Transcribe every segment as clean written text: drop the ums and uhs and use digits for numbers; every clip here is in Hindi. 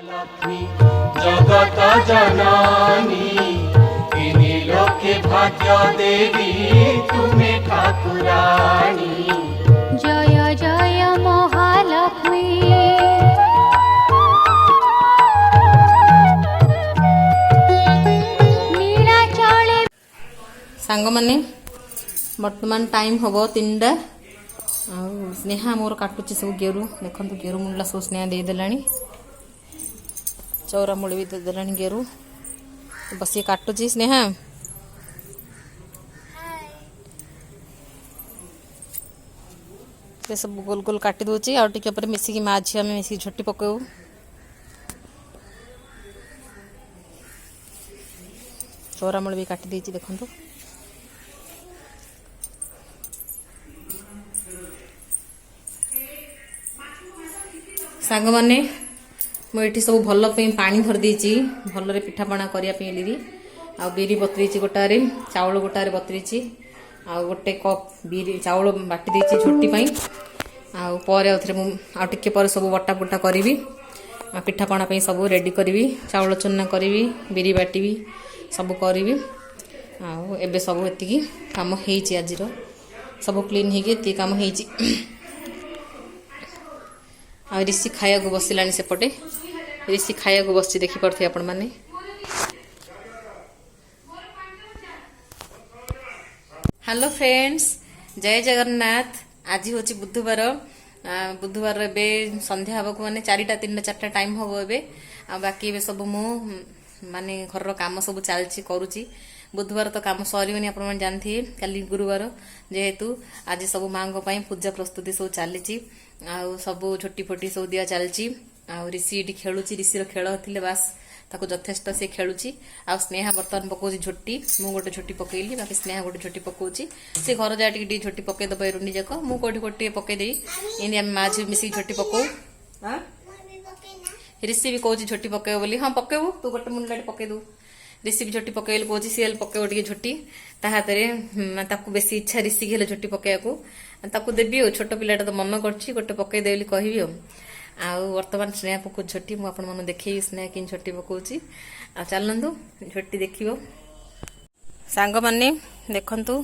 लक्ष्मी जगत जननी इनी लोके भाग्य देवी तुम्हें ठाकुरानी। जय जय महालक्ष्मी। सांग माने बर्तमान टाइम हम 3टा स्नेहा मोर काटुची सब गेरु देखो गेरु मुंडला सब स्नेहा दे देलानी चौरा मूल भी दे देलानी गेरु बस ये काटुची स्नेहा से सब गोल गोल काटी दूची आ टिके पर मिसिकी माँ झी आम मिसिकी झोटी पकेबू चौरा मूल भी काटी देची देखो सांग माने मुझे सब भल पानी भर देची भल पिठापणा करने आ बिरी बतरी गोटारे चाउल गोटारे बतरी आ गोटे कप बिरी चाउल बाटी देची झोटी आउे पर सब बटा बुटा करी पिठापणा सब रेडी करी चाउल चूना करी बिरी बाटी सब करी आबे सब एति कम आज सब क्लीन होती कम हो ऋषि खाया को बसिला सेपटे ऋषि खाया को बस देखिपे आपण मैंने हेलो फ्रेंड्स जय जगन्नाथ। आज हूँ बुधवार बुधवार ए संध्या हाँ को मैंने 4टा 3टा 4टा टाइम हम ए बाकी सब मु माने घर काम सब चलती करुच्ची बुधवार तो काम सर आप जानते कल गुरुवार जेहेतु आज सब माँ पूजा प्रस्तुति सब चली सब झोटी फोटी सब दिया चलती ऋषि ये खेलुची ऋषिर खेल होते बास ताको यथेष्ट से खेलुची आ स्नेहा बर्तमान पकाउची झोटी मु गोटे झोटी पकईली बाकी स्नेहा गोटे झोटी पकाउची से घर जा टी झोटी पकईदेव रुंडी जाक मु कोठी गोटे पकईदे इनी आम माँ झी मिसिक झोटी पकाऊ ऋषि भी कौच झोटी पकेब बोली हाँ पकेबू तू गोटे मुंडा पकईदू ऋषि भी झोटी पकईले कौच सी पकेब टे झोटी ता हाथ में बेसी इच्छा ऋषि की झोटी पकईको देवी छोट पिलाटा तो मन कर गोटे पकईदे बोली कहबी वर्तमान स्नेहा पकाउ झोटी मुझे देखी स्नेहा कि झोटी पकाउची चलतु झोटी देख सांग माने देखु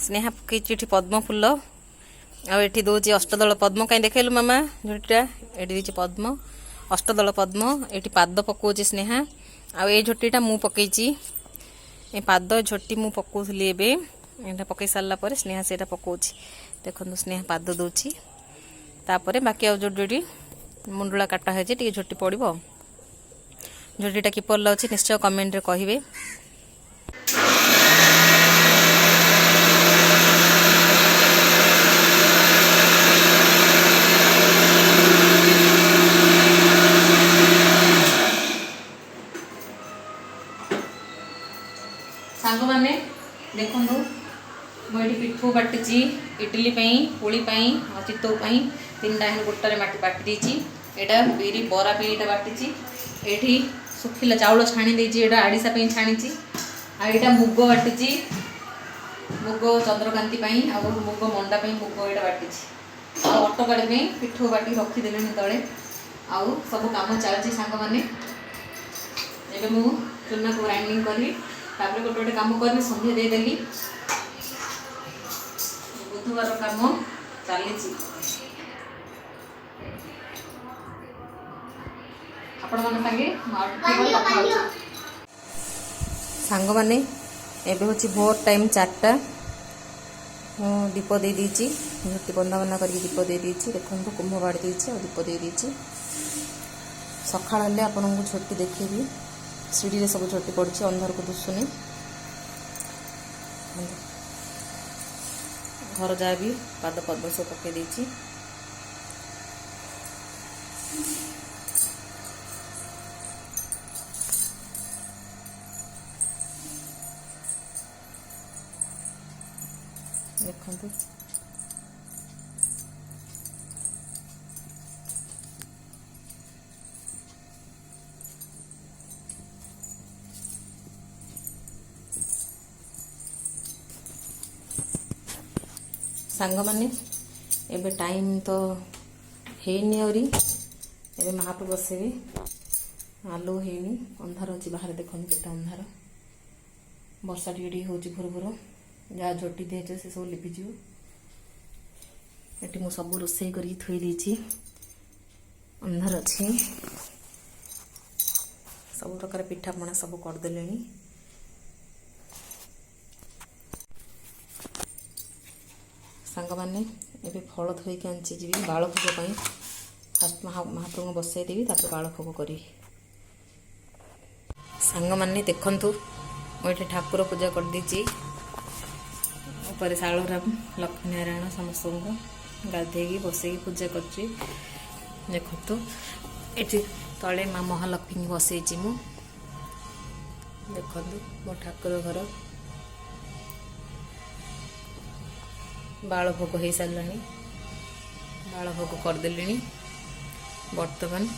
स्नेहा पकई पद्म फूल आठी दौर अष्टदल पद्म कहीं देखलु मामा झोटीटा ये पद्म अष्टदल पद्म ये पाद पकाउची स्नेहा आ झोटीटा मु पकईची ए पाद झोटी मु पकाउली एटा पकई सारा पर स्नेहा से पकाउची देखो स्नेहा पाद दौची तापर बाकी आ जोड़ी मुंडुला काटा है टी झोटी पड़ो झोटीटा किपर लगे निश्चय कमेंट रे कहिबे। सांग माने देखु मुझे पिठू बाटी इडली पुली चितौ 3टा गोटारे माटी बाटी देची एटा बिरी बरा पे बाटी ये सुखिला चाउल छाणी देची एटा आड़ीसा छाणी आईटा मुग बाटी मुग चंद्रकांति आ मुग मंडा मुग एटा बाटी अटकाड़ी पिठू बाटी रखीदे तले आउ सब कम चलती सांग मैंने मु चूना को ग्राइंडिंग करी गोटे गोटे कम कर संध्या देदेली बुधवार कम चली सांग माने एबे होची भोर टाइम 4टा दीप दे दीची झोटी बंदा बंदा करके दीप दे दीची देखो कुंभ बाड़ी देची और दीप दे दीची सकाळ हेले आपन को झोटी देखेबी सीढ़ी रे सब झोटी पड़ी अंधार को दुसुनी घर जा भी पाद पद्म सब पकई देची देखो सांग माने एबे टाइम तो है नहीं एबे महाप्रभु बसेबे आलो ହେଇନି अंधार अच्छी बाहर देखते केते अंधार वर्षा टी हूँ भोर भोर जहाँ झोटी दिए से सब लिपिजी ये मुझे सब रोषे कर थोई देती अंधार अच्छी सब प्रकार पिठापଣା सब करदे सांग मैंने ये फल धोईक आनी जी बाल भोग फास्ट महाप्रभु बसई देवी बाल भोग करी सांग मैंने देखु मुझे ठाकुर पूजा कर देची ऊपर शालग्राम लक्ष्मी नारायण समस्त को गाधे बसई पूजा कर देखु ये तले माँ महालक्ष्मी बसई मु देखु मो ठाकुर घर बाल भोग हो सारे बाल भोग करदे बर्तमान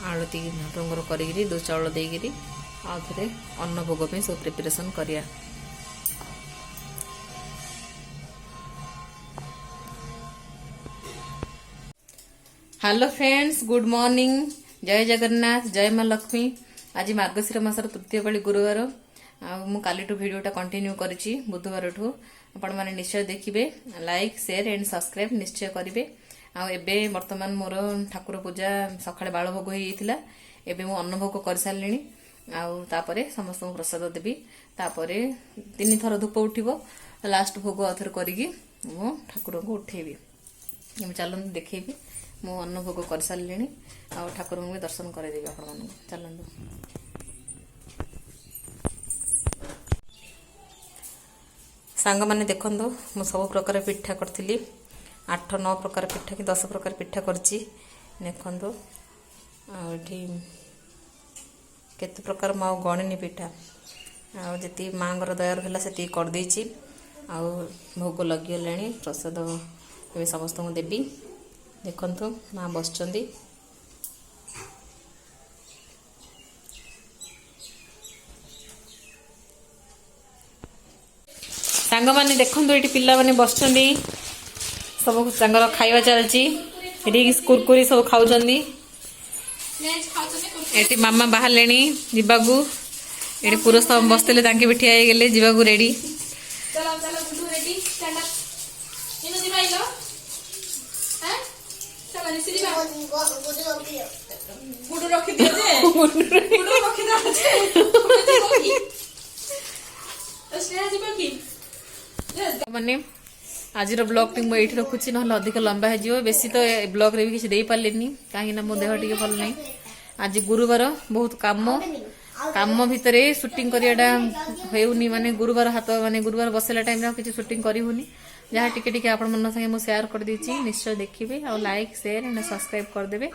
आलती महाप्रभुर करी दो चाउल देकरी आउे अन्न भोग पे सब प्रिपरेशन करिया। हेलो फ्रेंड्स, गुड मॉर्निंग, जय जगन्नाथ, जय माँ लक्ष्मी। आज मार्गशीर मासर तृतीय पाली गुरुवार कालीठू भिडियोटा कंटिन्यू करी बुधवार ठू आपण मैंने निश्चय देखिए लाइक शेयर एंड सब्सक्राइब निश्चय करेंगे। आबे बर्तमान मोर ठाकुर पूजा सकाଳେ बाल भोग होता एबे मु अन्न भोग कर सारे आउे समस्त प्रसाद देवी तापरे 3 थर धूप उठिबो लास्ट भोग आथर करिकी मु ठाकुर को उठेबी चलते देखेबी मु अन्न भोग कर सारे आ ठाकुर को दर्शन करदेवी आपण चलते। सांग मैंने देखो मु सब प्रकार पिठा करी 8-9 प्रकार पिठा कि 10 प्रकार पिठा करची देखो केते प्रकार माँ गणनी पिठा आती माँ दयार है से करदे भोग लगे प्रसाद ये समस्त को देवी देखु माँ बस सांग मैंने देखो ये पिला मैंने बस सब सांगर खाଇବା चलती कुरकुरी सब खाऊँ ये मामा बाहर जावाकू ये पुरुष सब बसते भी ठिया गले जावाकू रेडी मैंने आज ब्लॉग टी मुझे रखुची ना अधिक लंबा हो बेसी तो ब्लॉग रे भी किसी दे पार्लेनी कहीं मो देह टी भल नहीं। आज गुरुवार बहुत काम भितर शूटिंग करियाटा होनी माने गुरुवार हाथ माने गुरुवार बसला टाइम किसी शूटिंग करी होनी जहाँ टिके टिके आपण मन संगे मु शेयर कर देछि निश्चय देखिबे आ लाइक शेयर एंड सब्सक्राइब कर देबे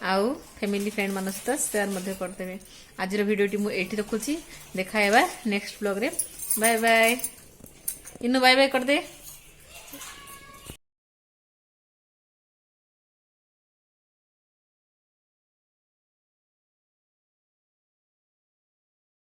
आ फैमिली फ्रेंड मन सहित शेयर मध्य कर देबे। आज रो वीडियो टी मु एठी रखुची देखा हेबा नेक्स्ट ब्लॉग रे। बाय बाय इनु बाय बाय कर दे।